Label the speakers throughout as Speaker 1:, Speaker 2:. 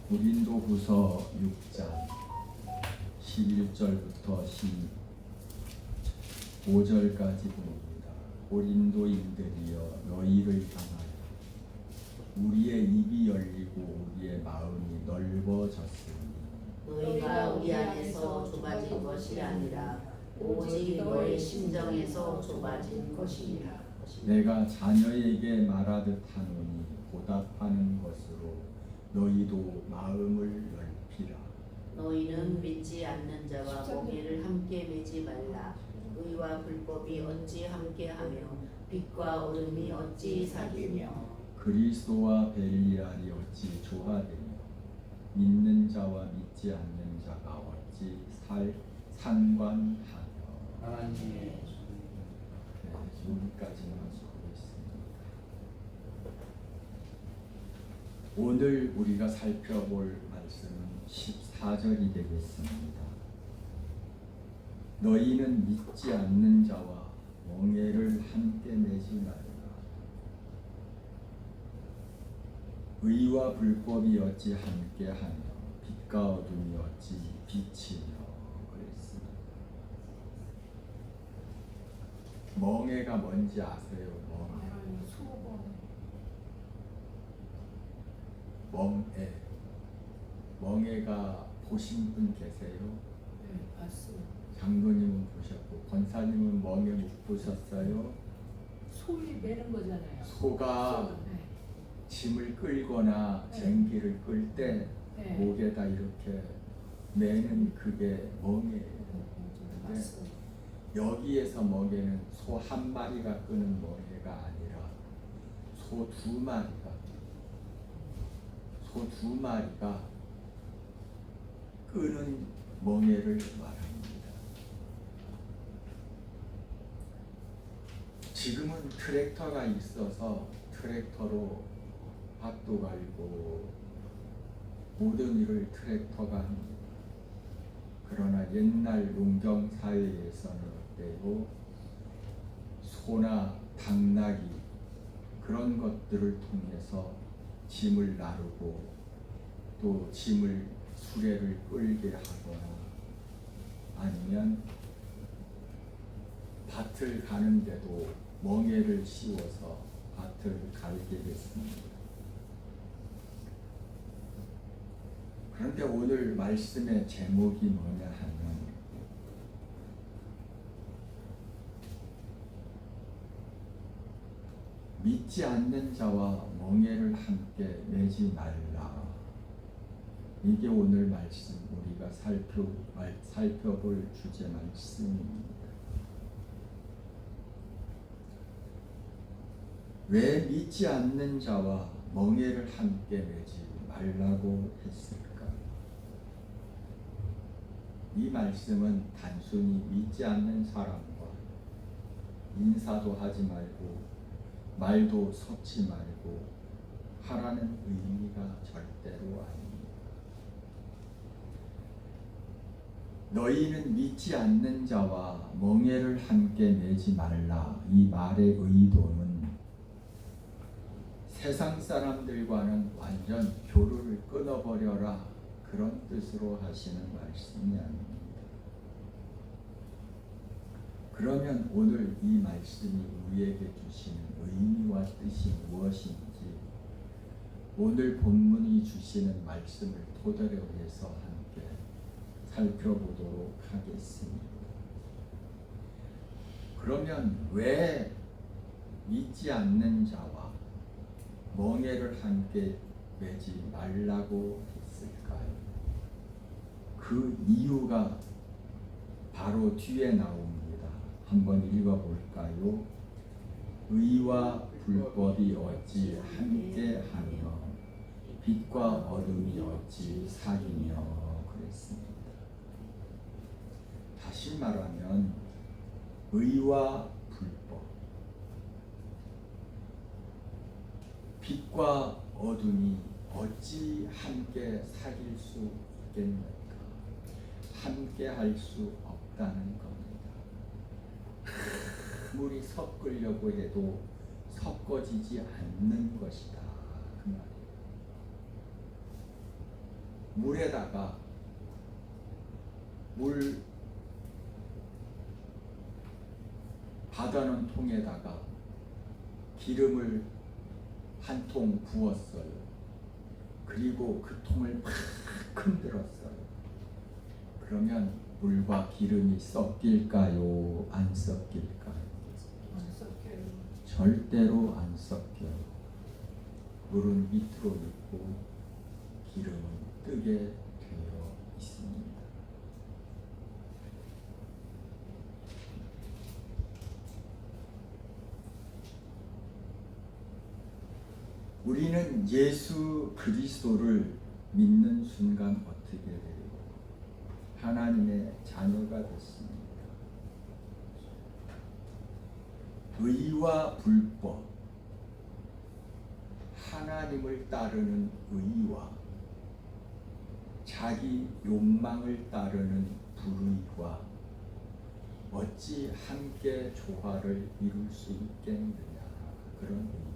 Speaker 1: 고린도후서 6장 11절부터 15절까지 봅니다. 고린도인들이여 너희를 향하여 우리의 입이 열리고 우리의 마음이 넓어졌으니
Speaker 2: 너희가 우리 안에서 좁아진 것이 아니라 오직 너희 심정에서 좁아진 것이니라.
Speaker 1: 내가 자녀에게 말하듯 하노니 보답하는 것으로 너희도 마음을 넓히라.
Speaker 2: 너희는 믿지 않는 자와 멍에를 함께 매지 말라. 의와 불법이 어찌 함께하며 빛과 어둠이 어찌 사귀며
Speaker 1: 그리스도와 벨리알이 어찌 조화되며 믿는 자와 믿지 않는 자가 어찌 상관하며.
Speaker 3: 하나님의
Speaker 1: 여기까지만 하겠습니다. 오늘 우리가 살펴볼 말씀은 14절이 되겠습니다. 너희는 믿지 않는 자와 멍에를 함께 매지 말라. 의와 불법이 어찌 함께하며 빛과 어둠이 어찌 비치며 그랬습니다. 멍에가 뭔지 아세요? 멍에가 보신 분 계세요?
Speaker 4: 네, 봤어요.
Speaker 1: 장로님은 보셨고 권사님은 멍에 못 보셨어요?
Speaker 4: 소위 매는 거잖아요.
Speaker 1: 소가
Speaker 4: 네.
Speaker 1: 짐을 끌거나 쟁기를 끌 때
Speaker 4: 네.
Speaker 1: 목에다 이렇게 매는 그게 멍에예요. 근데
Speaker 4: 봤어요.
Speaker 1: 여기에서 멍에는 소 한 마리가 끄는 멍에가 아니라 소 두 마리가 끄는 멍에를 말합니다. 지금은 트랙터가 있어서 트랙터로 밭도 갈고 모든 일을 트랙터가 합니다. 그러나 옛날 농경 사회에서는 어때요? 소나 당나귀 그런 것들을 통해서 짐을 나르고 또 짐을 수레를 끌게 하거나 아니면 밭을 가는데도 멍에를 씌워서 밭을 갈게 됐습니다. 그런데 오늘 말씀의 제목이 뭐냐 하면 믿지 않는 자와 멍에를 함께 매지 말라. 이게 오늘 말씀 우리가 살펴볼 주제 말씀입니다. 왜 믿지 않는 자와 멍에를 함께 매지 말라고 했을까? 이 말씀은 단순히 믿지 않는 사람과 인사도 하지 말고 말도 섞지 말고 하라는 의미가 절대로 아닙니다. 너희는 믿지 않는 자와 멍에를 함께 매지 말라. 이 말의 의도는 세상 사람들과는 완전 교류를 끊어버려라 그런 뜻으로 하시는 말씀이 아닙니다. 그러면 오늘 이 말씀이 우리에게 주시는 의미와 뜻이 무엇인지 오늘 본문이 주시는 말씀을 토대로 해서 함께 살펴보도록 하겠습니다. 그러면 왜 믿지 않는 자와 멍에를 함께 매지 말라고 했을까요? 그 이유가 바로 뒤에 나옵니다. 한번 읽어볼까요? 의와 불법이 어찌 함께하며 빛과 어둠이 어찌 사귀며 그랬습니다. 다시 말하면 의와 불법, 빛과 어둠이 어찌 함께 사귈 수 있겠는가? 함께 할 수 없다는 겁니다. 아무리 섞으려고 해도 섞어지지 않는 것이다. 그 말이에요. 물에다가 물 받아놓은 통에다가 기름을 한 통 부었어요. 그리고 그 통을 막 흔들었어요. 그러면 물과 기름이 섞일까요? 안 섞일까요?
Speaker 4: 안 섞여요.
Speaker 1: 절대로 안 섞여요. 물은 밑으로 있고 기름은 뜨게 되어 있습니다. 우리는 예수 그리스도를 믿는 순간 어떻게 돼요? 하나님의 자녀가 됐습니다. 의와 불법, 하나님을 따르는 의와 자기 욕망을 따르는 불의와 어찌 함께 조화를 이룰 수 있겠느냐, 그런 의입니다.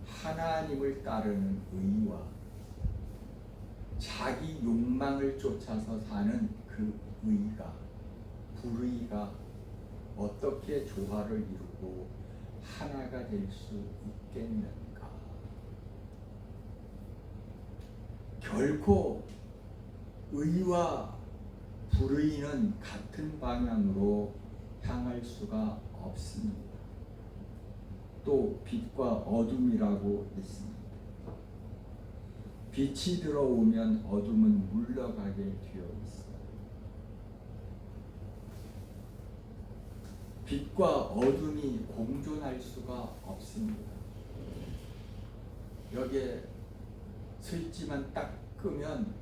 Speaker 1: 하나님을 따르는 의와 자기 욕망을 쫓아서 사는 그 의가, 불의가 어떻게 조화를 이루고 하나가 될 수 있겠는가? 결코 의와 불의는 같은 방향으로 향할 수가 없습니다. 또 빛과 어둠이라고 했습니다. 빛이 들어오면 어둠은 물러가게 되어 있어요. 빛과 어둠이 공존할 수가 없습니다. 여기에 스위치만 딱 끄면,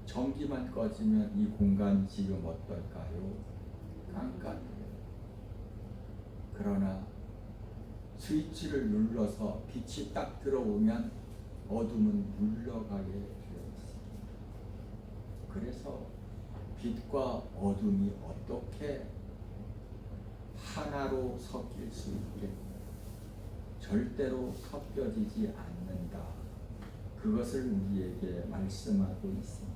Speaker 1: 전기만 꺼지면 이 공간이 지금 어떨까요? 깜깜해요. 그러나 스위치를 눌러서 빛이 딱 들어오면 어둠은 물러가게 되어 있습니다. 그래서 빛과 어둠이 어떻게 하나로 섞일 수 있겠느냐? 절대로 섞여지지 않는다. 그것을 우리에게 말씀하고 있습니다.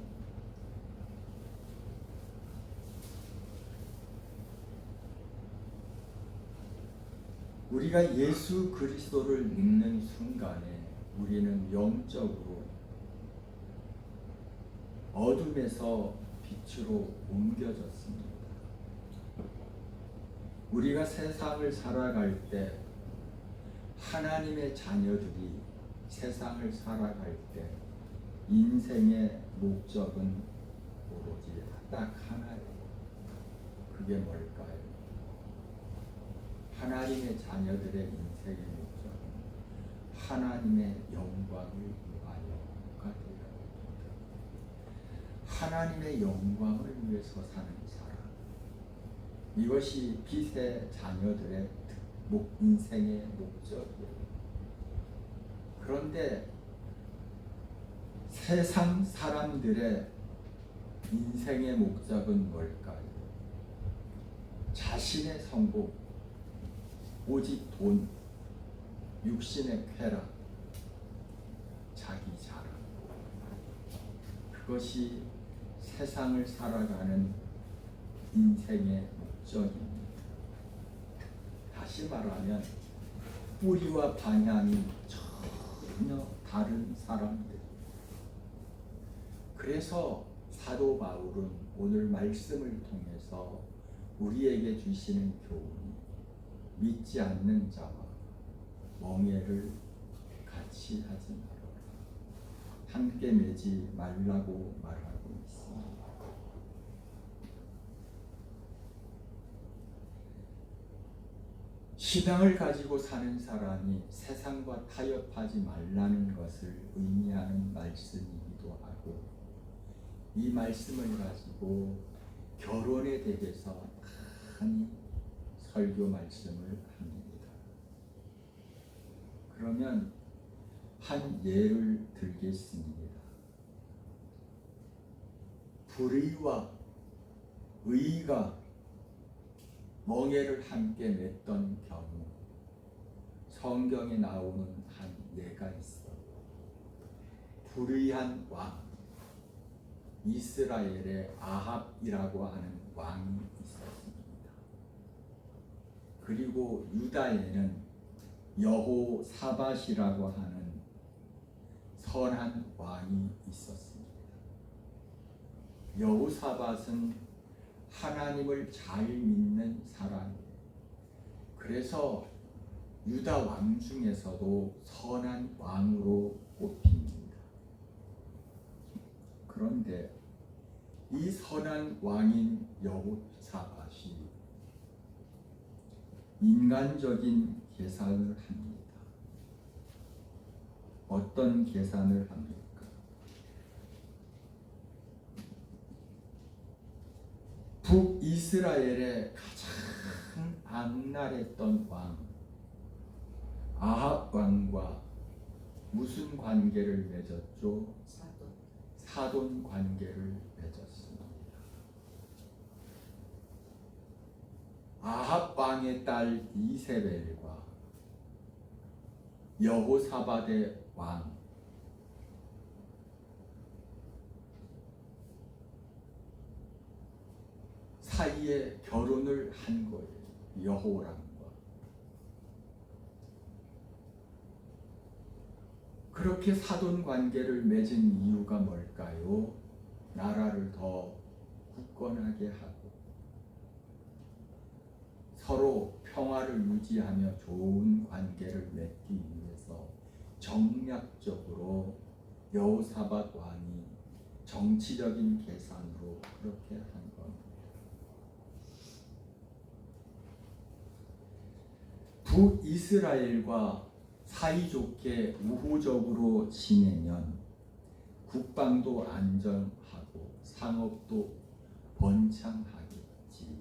Speaker 1: 우리가 예수 그리스도를 믿는 순간에 우리는 영적으로 어둠에서 빛으로 옮겨졌습니다. 우리가 세상을 살아갈 때, 하나님의 자녀들이 세상을 살아갈 때 인생의 목적은 오로지 딱 하나예요. 그게 뭘까요? 하나님의 자녀들의 인생의 목적은 하나님의 영광을 위하여가 되어야 합니다. 하나님의 영광을 위해서 사는 사람, 이것이 빛의 자녀들의 인생의 목적이에요. 그런데 세상 사람들의 인생의 목적은 뭘까요? 자신의 성공, 오직 돈, 육신의 쾌락, 자기 자랑, 그것이 세상을 살아가는 인생의 목적입니다. 다시 말하면 뿌리와 방향이 전혀 다른 사람들. 그래서 사도 바울은 오늘 말씀을 통해서 우리에게 주시는 교훈이 믿지 않는 자와 멍에를 같이 하지 말아라, 함께 매지 말라고 말하고 있습니다. 신앙을 가지고 사는 사람이 세상과 타협하지 말라는 것을 의미하는 말씀이기도 하고, 이 말씀을 가지고 결혼에 대해서 많이 설교 말씀을 합니다. 그러면 한 예를 들겠습니다. 불의와 의가 멍에를 함께 맺던 경우 성경에 나오는 한 예가 있어요. 불의한 왕, 이스라엘의 아합이라고 하는 왕이 있었습니다. 그리고 유다에는 여호사밧이라고 하는 선한 왕이 있었습니다. 여호사밧은 하나님을 잘 믿는 사람이에요. 그래서 유다 왕 중에서도 선한 왕으로 꼽힙니다. 그런데 이 선한 왕인 여호사밧이 인간적인 계산을 합니다. 어떤 계산을 합니까? 북이스라엘의 가장 악랄했던 왕 아합 왕과 무슨 관계를 맺었죠? 사돈 관계를 맺었습니다. 아합 왕의 딸 이세벨과 여호사밧의 왕 사이에 결혼을 한 거예요. 여호람과. 그렇게 사돈 관계를 맺은 이유가 뭘까요? 나라를 더 굳건하게 하고 서로 평화를 유지하며 좋은 관계를 맺기 위해서 정략적으로 여호사밧 왕이 정치적인 계산으로 그렇게 한 겁니다. 북이스라엘과 사이좋게 우호적으로 지내면 국방도 안정하고 상업도 번창하겠지.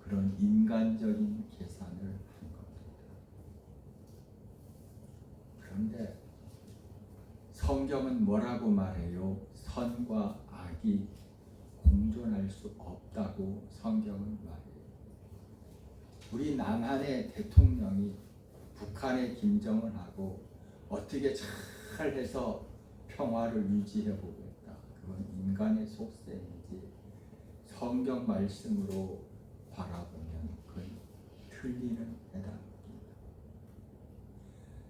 Speaker 1: 그런 인간적인 계산을 한 겁니다. 그런데 성경은 뭐라고 말해요? 선과 악이 공존할 수 없다고 성경은 말해요. 우리 남한의 대통령이 북한의 김정은하고 어떻게 잘 해서 평화를 유지해 보겠다. 그건 인간의 속셈이지 성경 말씀으로 바라보면 그건 틀리는 대답입니다.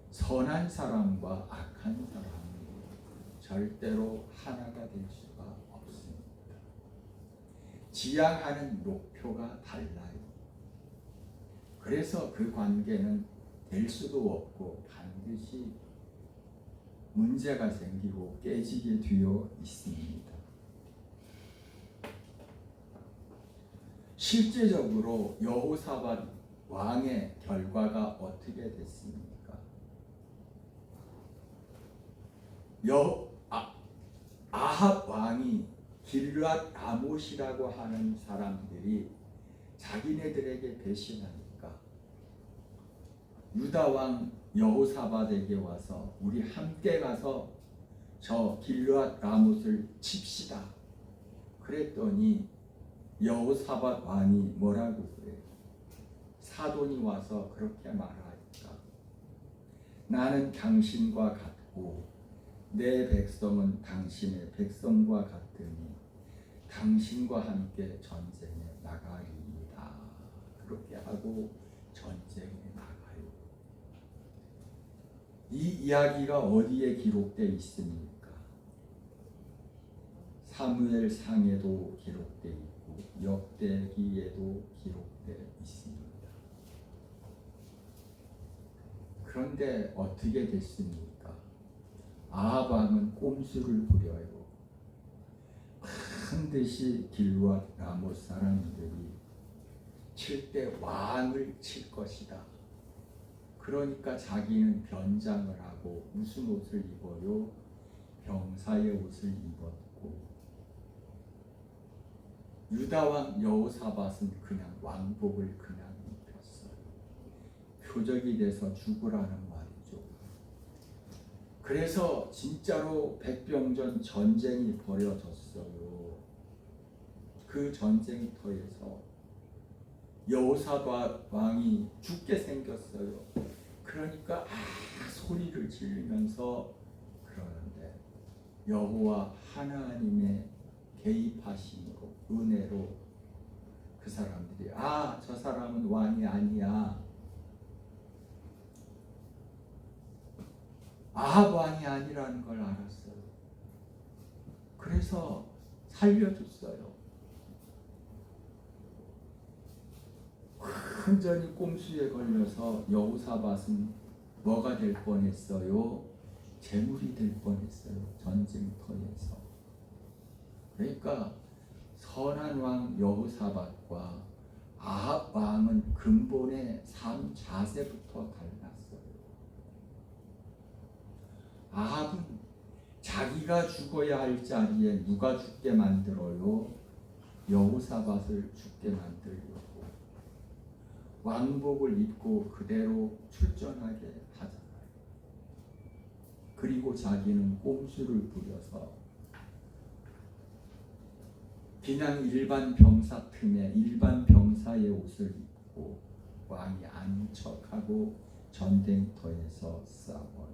Speaker 1: 선한 사람과 악한 사람이 절대로 하나가 될 수가 없습니다. 지향하는 목표가 달라요. 그래서 그 관계는 될 수도 없고 반드시 문제가 생기고 깨지게 되어 있습니다. 실제적으로 여호사밧 왕의 결과가 어떻게 됐습니까? 아합 왕이 길르앗 라못이라고 하는 사람들이 자기네들에게 배신하니까 유다 왕 여호사밧에게 와서 우리 함께 가서 저 길르앗 라못을 칩시다. 그랬더니 여호사밧 왕이 뭐라고 그래요? 사돈이 와서 그렇게 말하니까 나는 당신과 같고 내 백성은 당신의 백성과 같으니 당신과 함께 전쟁에 나가리이다. 그렇게 하고 전쟁에 나가요. 이 이야기가 어디에 기록되어 있습니까? 사무엘상에도 기록되어 있고 역대기에도 기록되어 있습니다. 그런데 어떻게 됐습니까? 아합 왕은 꼼수를 부려요. 반드시 길르앗 라못 사람들이 칠 때 왕을 칠 것이다. 그러니까 자기는 변장을 하고 무슨 옷을 입어요? 병사의 옷을 입었고 유다왕 여호사밧은 그냥 왕복을 그냥 입혔어요. 표적이 돼서 죽으라는 말이죠. 그래서 진짜로 백병전 전쟁이 벌어졌어요. 그 전쟁터에서 여호사밧 왕이 죽게 생겼어요. 그러니까 소리를 지르면서 그러는데 여호와 하나님의 개입하심으로 은혜로 그 사람들이 저 사람은 왕이 아니야. 아합 왕이 아니라는 걸 알았어요. 그래서 살려줬어요. 완전히 꼼수에 걸려서 여호사밧은 뭐가 될 뻔했어요? 재물이 될 뻔했어요. 전쟁터에서. 그러니까 선한 왕 여호사밧과 아합 왕은 근본의 삶 자세부터 달랐어요. 아합은 자기가 죽어야 할 자리에 누가 죽게 만들어요? 여호사밧을 죽게 만들려고 왕복을 입고 그대로 출전하게 하잖아요. 그리고 자기는 꼼수를 부려서 그냥 일반 병사 틈에 일반 병사의 옷을 입고 왕이 아닌 척하고 전쟁터에서 싸워요.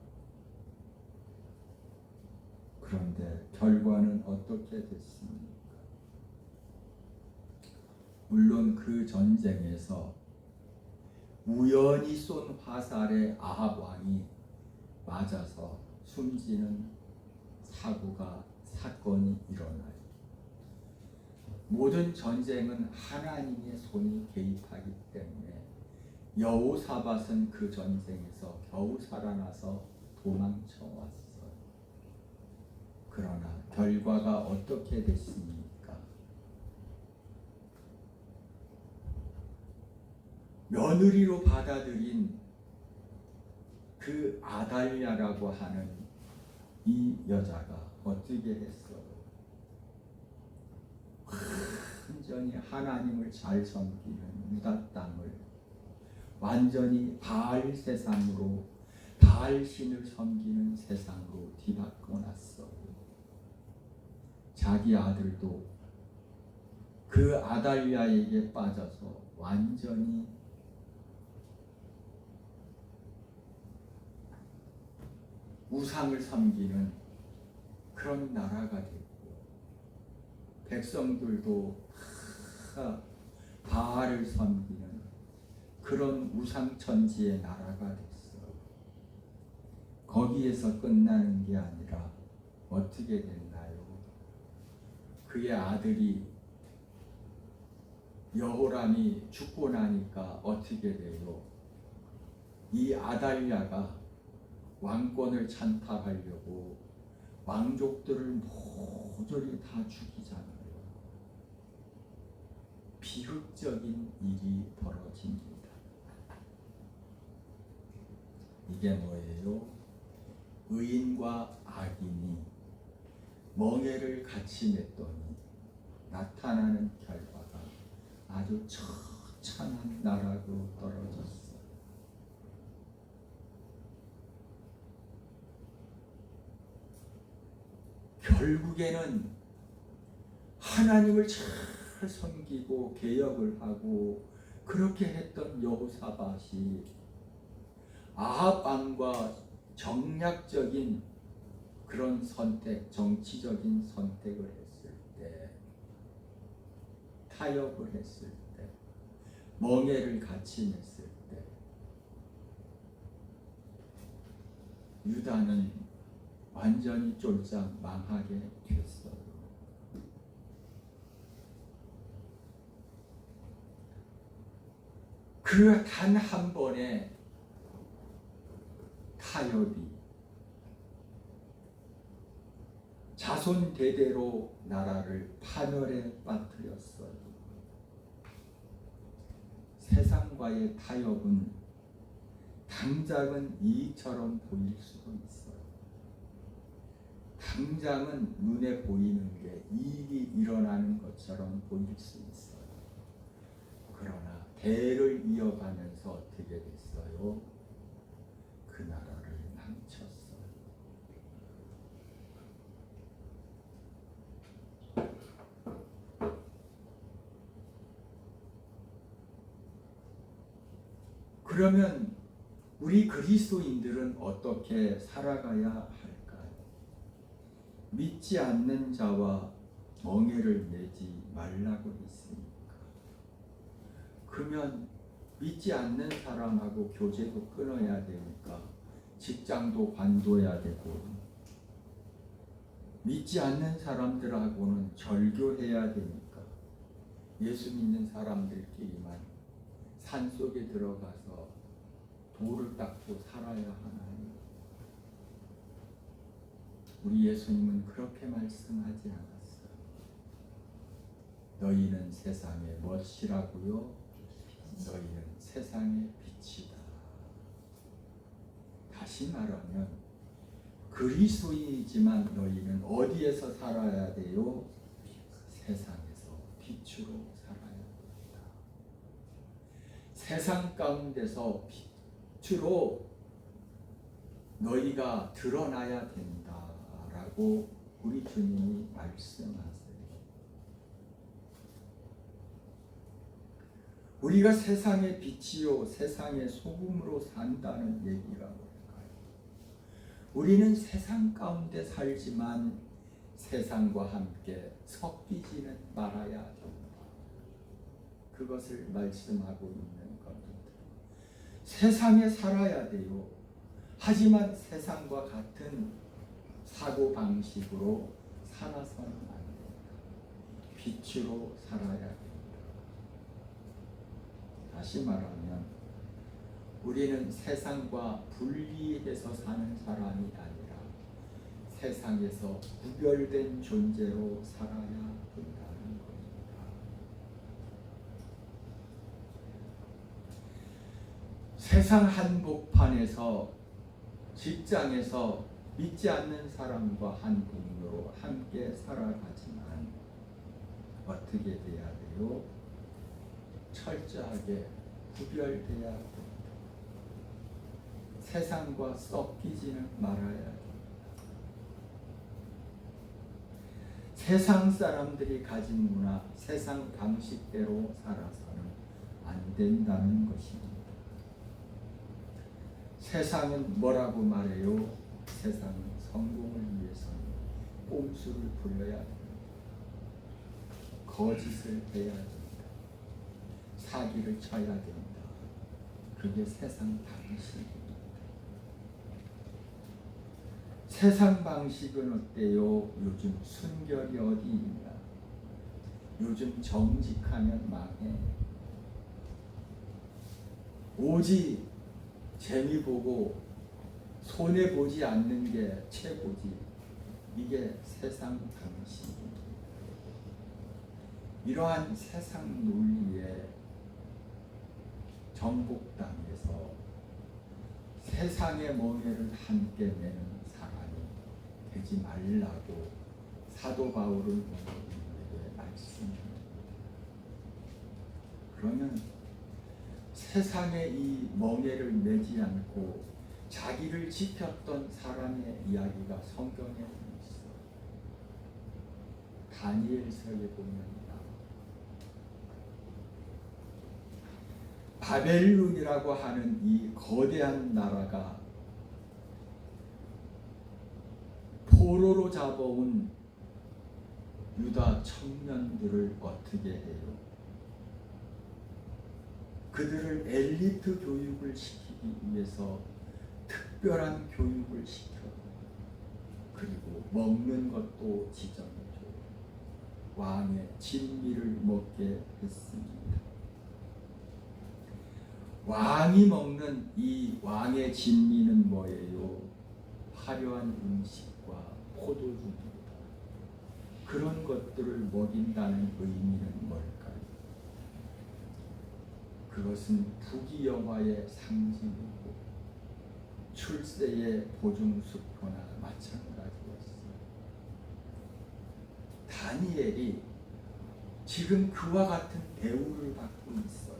Speaker 1: 그런데 결과는 어떻게 됐습니까? 물론 그 전쟁에서 우연히 쏜 화살에 아합 왕이 맞아서 숨지는 사건이 일어나요. 모든 전쟁은 하나님의 손이 개입하기 때문에 여호사밧은 그 전쟁에서 겨우 살아나서 도망쳐 왔어요. 그러나 결과가 어떻게 됐습니까? 며느리로 받아들인 그 아달랴라고 하는 이 여자가 어떻게 했어요? 완전히 하나님을 잘 섬기는 유다 땅을 완전히 바알 세상으로 바알 신을 섬기는 세상으로 뒤바꿔놨어요. 자기 아들도 그 아달랴에게 빠져서 완전히 우상을 섬기는 그런 나라가 됐고 백성들도 바알을 섬기는 그런 우상천지의 나라가 됐어요. 거기에서 끝나는 게 아니라 어떻게 됐나요? 그의 아들이 여호람이 죽고 나니까 어떻게 돼요? 이 아달랴가 왕권을 찬탈하려고 왕족들을 모조리 다 죽이잖아요. 비극적인 일이 벌어집니다. 이게 뭐예요? 의인과 악인이 멍에를 같이 맺더니 나타나는 결과가 아주 처참한 나락으로 떨어졌어요. 결국에는 하나님을 잘 섬기고 개혁을 하고 그렇게 했던 여호사밧이 아합 왕과 정략적인 그런 선택, 정치적인 선택을 했을 때, 타협을 했을 때, 멍에를 같이 냈을 때 유다는 완전히 쫄짝 망하게 됐어요. 그 단 한 번의 타협이 자손 대대로 나라를 파멸에 빠뜨렸어요. 세상과의 타협은 당장은 이익처럼 보일 수도 있어요. 당장은 눈에 보이는 게 이익이 일어나는 것처럼 보일 수 있어요. 그러나 대를 이어가면서 어떻게 됐어요? 그 나라를 망쳤어요. 그러면 우리 그리스도인들은 어떻게 살아가야 할까요? 믿지 않는 자와 멍에를 매지 말라고 했으니까. 그러면 믿지 않는 사람하고 교제도 끊어야 되니까 직장도 관둬야 되고, 믿지 않는 사람들하고는 절교해야 되니까 예수 믿는 사람들끼리만 산속에 들어가서 돌을 닦고 살아야 하나요? 우리 예수님은 그렇게 말씀하지 않았어요. 너희는 세상의 멋이라고요, 너희는 세상의 빛이다. 다시 말하면 그리스도인이지만 너희는 어디에서 살아야 돼요? 세상에서 빛으로 살아야 됩니다. 세상 가운데서 빛으로 너희가 드러나야 된다라고 우리 주님이 말씀하세요. 우리가 세상의 빛이요 세상의 소금으로 산다는 얘기가 뭘까요? 우리는 세상 가운데 살지만 세상과 함께 섞이지는 말아야 된다. 그것을 말씀하고 있는 겁니다. 세상에 살아야 돼요. 하지만 세상과 같은 사고방식으로 살아서는 안 된다. 빛으로 살아야 된다. 다시 말하면 우리는 세상과 분리해서 사는 사람이 아니라 세상에서 구별된 존재로 살아야 된다는 겁니다. 세상 한복판에서, 직장에서 믿지 않는 사람과 한 동료로 함께 살아가지만 어떻게 돼야 돼요? 철저하게 구별돼야 됩니다. 세상과 섞이지는 말아야 됩니다. 세상 사람들이 가진 문화, 세상 방식대로 살아서는 안 된다는 것입니다. 세상은 뭐라고 말해요? 세상은 성공을 위해서는 꼼수를 부려야 됩니다. 거짓을 해야 됩니다. 사기를 쳐야 됩니다. 그게 세상 방식입니다. 세상 방식은 어때요? 요즘 순결이 어디 있냐? 요즘 정직하면 망해. 오직 재미 보고 손해 보지 않는 게 최고지. 이게 세상 방식입니다. 이러한 세상 논리에 정복당해서 세상의 멍에를 함께 매는 사람이 되지 말라고 사도 바울은 우리에게 말씀합니다. 그러면 세상의 이 멍에를 매지 않고 자기를 지켰던 사람의 이야기가 성경에 있어요. 다니엘서에 보면 바벨론이라고 하는 이 거대한 나라가 포로로 잡아온 유다 청년들을 어떻게 해요? 그들을 엘리트 교육을 시키기 위해서 특별한 교육을 시켜, 그리고 먹는 것도 지정해줘 왕의 진미를 먹게 했습니다. 왕이 먹는 이 왕의 진미는 뭐예요? 화려한 음식과 포도주입니다. 그런 것들을 먹인다는 의미는 뭘까요? 그것은 부귀영화의 상징이고 출세의 보증수표나 마찬가지였어요. 다니엘이 지금 그와 같은 대우를 받고 있어요.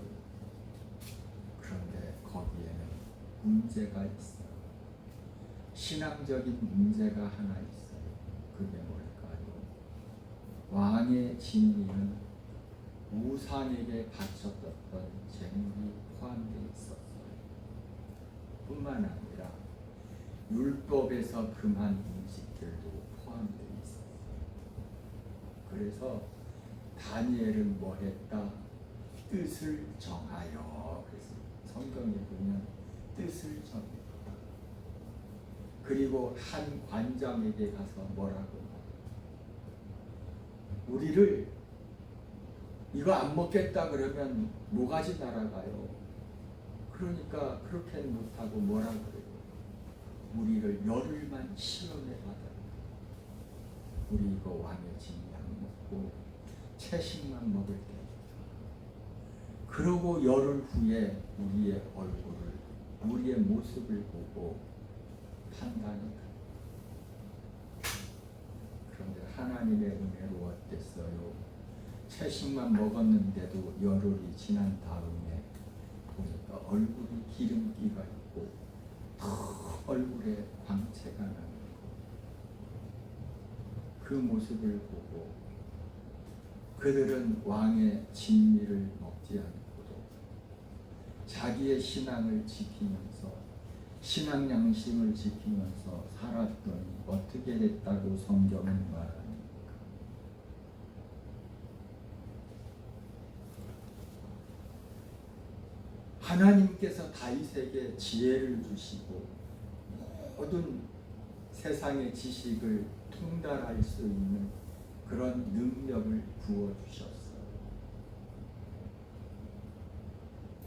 Speaker 1: 그런데 거기에는 문제가 있어요. 신앙적인 문제가 하나 있어요. 그게 뭘까요? 왕의 진리는 우상에게 바쳤던 재물이 포함되어 있었어요. 뿐만 아니라 율법에서 금한 음식들도 포함되어 있었어요. 그래서 다니엘은 뭐 했다? 뜻을 정하여. 그래서 성경에 보면 뜻을 정했다. 그리고 한 관장에게 가서 뭐라고 말해요? 우리를 이거 안 먹겠다 그러면 모가지 날아가요. 그러니까 그렇게 못하고 뭐라 그래요? 우리를 열흘만 시험해 받아라. 우리 이거 왕의 진양 먹고 채식만 먹을 때. 그러고 열흘 후에 우리의 얼굴을, 우리의 모습을 보고 판단이다. 그런데 하나님의 은혜로 어땠어요? 채식만 먹었는데도 열흘이 지난 다음에 보니까 얼굴이 기름기가 있고 얼굴에 광채가 나는 거. 그 모습을 보고 그들은 왕의 진미를 먹지 않고도 자기의 신앙을 지키면서 신앙 양심을 지키면서 살았더니 어떻게 됐다고 성경은 말합니다. 하나님께서 다윗에게 지혜를 주시고 모든 세상의 지식을 통달할 수 있는 그런 능력을 부어주셨어요.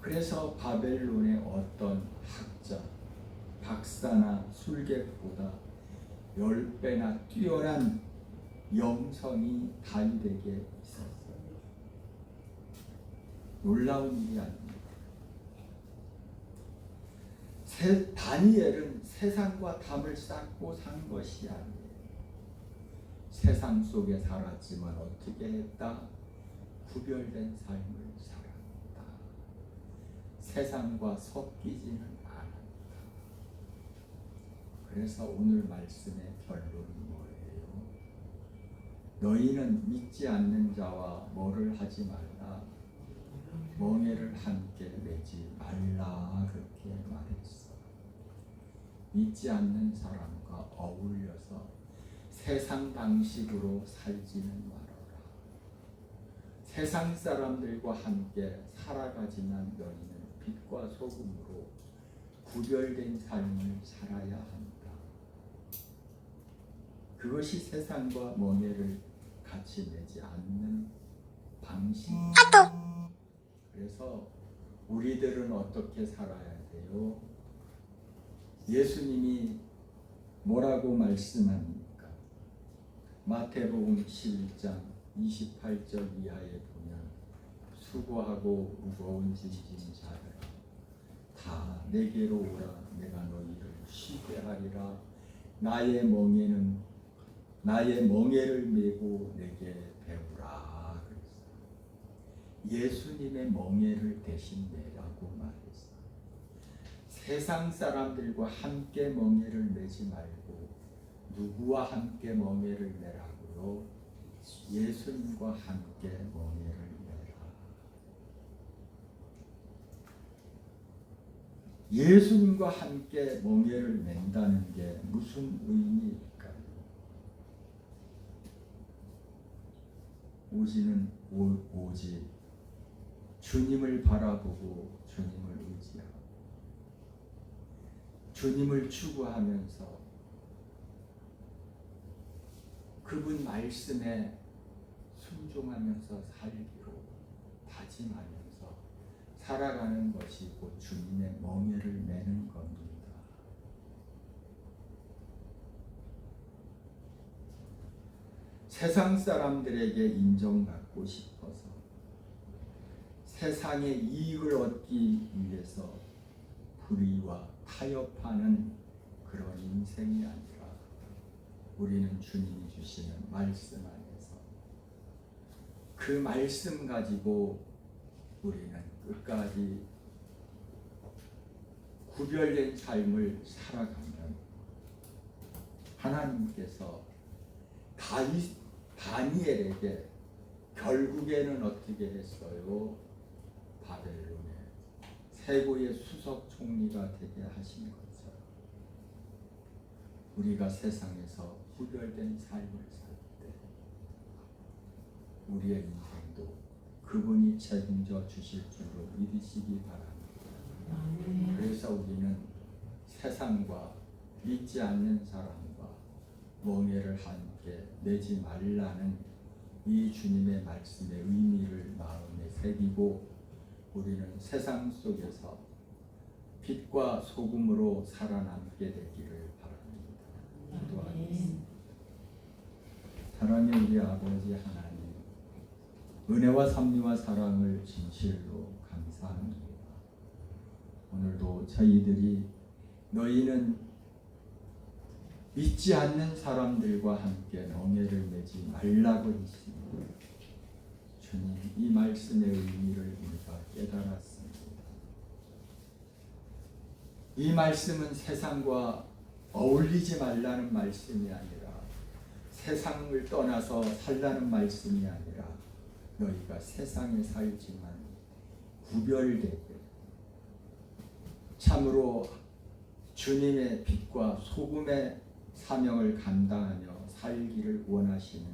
Speaker 1: 그래서 바벨론의 어떤 학자, 박사나 술객보다 10배나 뛰어난 영성이 다윗에게 있었어요. 놀라운 일이 아닙니다. 다니엘은 세상과 담을 쌓고 산 것이 아니에요. 세상 속에 살았지만 어떻게 했다? 구별된 삶을 살았다. 세상과 섞이지는 않았다. 그래서 오늘 말씀의 결론은 뭐예요? 너희는 믿지 않는 자와 뭐를 하지 말라? 멍에를 함께 매지 말라. 그렇게 말했어. 믿지 않는 사람과 어울려서 세상 방식으로 살지는 말아라. 세상 사람들과 함께 살아가지만 너희는 빛과 소금으로 구별된 삶을 살아야 한다. 그것이 세상과 멍에를 같이 내지 않는 방식입니다. 그래서 우리들은 어떻게 살아야 돼요? 예수님이 뭐라고 말씀합니까? 마태복음 11장 28절 이하에 보면 수고하고 무거운 짐진 자들 다 내게로 오라. 내가 너희를 쉬게 하리라. 나의 멍에를 메고 내게 배우라. 그랬어요. 예수님의 멍에를 대신 매라고 말했어요. 세상 사람들과 함께 멍에를 매지 말고 누구와 함께 멍에를 매라고요? 예수님과 함께 멍에를 매라. 예수님과 함께 멍에를 맨다는 게 무슨 의미일까요? 오직 주님을 바라보고 주님을 의지하고 주님을 추구하면서 그분 말씀에 순종하면서 살기로 다짐하면서 살아가는 것이 곧 주님의 멍에를 매는 겁니다. 세상 사람들에게 인정받고 싶어서 세상의 이익을 얻기 위해서 불의와 타협하는 그런 인생이 아니라 우리는 주님이 주시는 말씀 안에서 그 말씀 가지고 우리는 끝까지 구별된 삶을 살아가면 하나님께서 다니엘에게 결국에는 어떻게 했어요? 바벨론의 세고의 수석 총리가 되게 하신 것처럼 우리가 세상에서 구별된 삶을 살 때 우리의 인생도 그분이 책임져 주실 줄로 믿으시기 바랍니다. 그래서 우리는 세상과 믿지 않는 사람과 멍에를 함께 내지 말라는 이 주님의 말씀의 의미를 마음에 새기고 우리는 세상 속에서 빛과 소금으로 살아남게 되기를 바랍니다. 기도하겠습니다. 사랑의 우리 아버지 하나님, 은혜와 섭리와 사랑을 진실로 감사합니다. 오늘도 저희들이 너희는 믿지 않는 사람들과 함께 멍에를 매지 말라고 했습니다. 주님, 이 말씀의 의미를 우리가 깨달았습니다. 이 말씀은 세상과 어울리지 말라는 말씀이 아니라 세상을 떠나서 살라는 말씀이 아니라 너희가 세상에 살지만 구별되게 참으로 주님의 빛과 소금의 사명을 감당하며 살기를 원하시는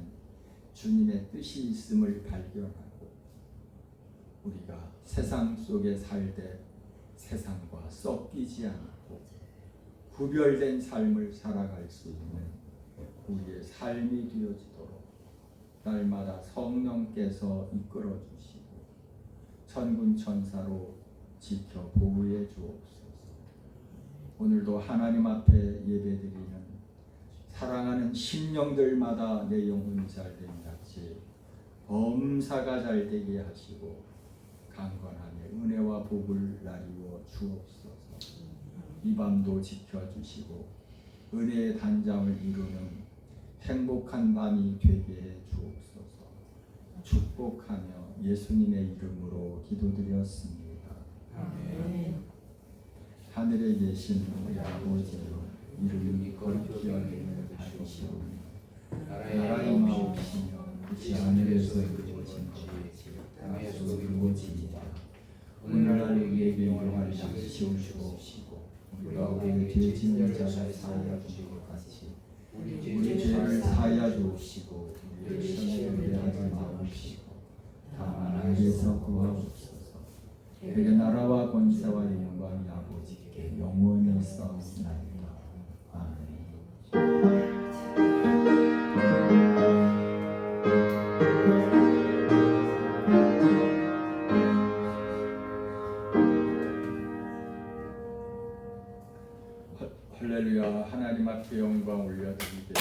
Speaker 1: 주님의 뜻이 있음을 발견하고 우리가 세상 속에 살되 세상과 섞이지 않고 구별된 삶을 살아갈 수 있는 우리의 삶이 되어지도록 날마다 성령께서 이끌어 주시고 천군 천사로 지켜 보호해 주옵소서. 오늘도 하나님 앞에 예배드리는 사랑하는 심령들마다 내 영혼이 잘됨 같이 범사가 잘되게 하시고 강건함의 은혜와 복을 나리워 주옵소서. 이 밤도 지켜주시고 은혜의 단장을 이루는 행복한 밤이 되게 해 주옵소서. 축복하며 예수님의 이름으로 기도드렸습니다.
Speaker 3: 아멘.
Speaker 1: 하늘에 계신 우리 아버지여, 이름이 거룩히 여김을 받으시오니 나라의 마옵시며 이제 하늘에서 이루어진지 땅에서 이루어지리라. 오늘날 우리에게 일용할 양식을 주옵시고 우리가 우리에게 죄 짓는 자를 사하여 주신 것 같이 우리 죄를 사하여 주옵시고 우리를 시험에 하지 마옵시고 다만 악에서 구하옵소서. 그의 나라와 권세와 영광이 아버지께 영원히 싸우시나이다. 아멘. 할렐루야. 하나님 앞에 영광 올려드리겠습니다.